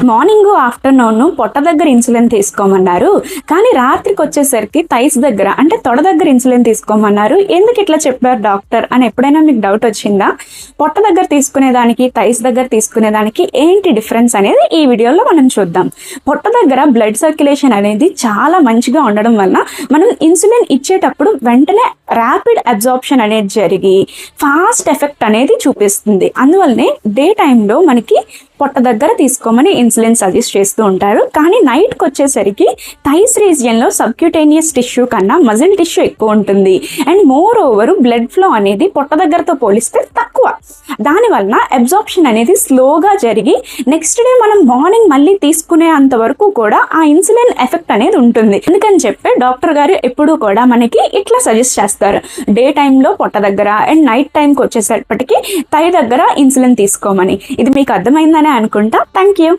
Morning afternoon పొట్ట దగ్గర insulin తీసుకోమన్నారు, కానీ రాత్రికి వచ్చేసరికి థైస్ దగ్గర అంటే తొడ దగ్గర ఇన్సులిన్ తీసుకోమన్నారు. ఎందుకు ఇట్లా చెప్పారు డాక్టర్ అని ఎప్పుడైనా మీకు డౌట్ వచ్చిందా? పొట్ట దగ్గర తీసుకునేదానికి థైస్ దగ్గర తీసుకునేదానికి ఏంటి డిఫరెన్స్ అనేది ఈ వీడియోలో మనం చూద్దాం. పొట్ట దగ్గర బ్లడ్ సర్క్యులేషన్ అనేది చాలా మంచిగా ఉండడం వలన మనం ఇన్సులిన్ ఇచ్చేటప్పుడు వెంటనే ర్యాపిడ్ అబ్జార్ప్షన్ అనేది జరిగి ఫాస్ట్ ఎఫెక్ట్ అనేది చూపిస్తుంది. అందువల్లనే డే టైంలో మనకి పొట్ట దగ్గర తీసుకోమని ఇన్సులిన్ సజెస్ట్ చేస్తూ ఉంటారు. కానీ నైట్కి వచ్చేసరికి థైస్ రీజియన్లో సబ్క్యూటేనియస్ టిష్యూ కన్నా మజిల్ టిష్యూ ఎక్కువ ఉంటుంది. And more over blood flow అనేది పొట్ట దగ్గరతో పోలిస్తే తక్కువ. దానివల్ల అబ్జార్ప్షన్ అనేది స్లోగా జరిగి నెక్స్ట్ డే మనం మార్నింగ్ మళ్ళీ తీసుకునే అంత వరకు కూడా ఆ ఇన్సులిన్ ఎఫెక్ట్ అనేది ఉంటుంది. ఎందుకని చెప్పి డాక్టర్ గారు ఎప్పుడూ కూడా మనకి ఇట్లా సజెస్ట్ చేస్తారు, డే టైంలో పొట్ట దగ్గర అండ్ నైట్ టైంకి వచ్చేసరికి థై దగ్గర ఇన్సులిన్ తీసుకోమని. ఇది మీకు అర్థమైందని అనుకుంటా. Thank you.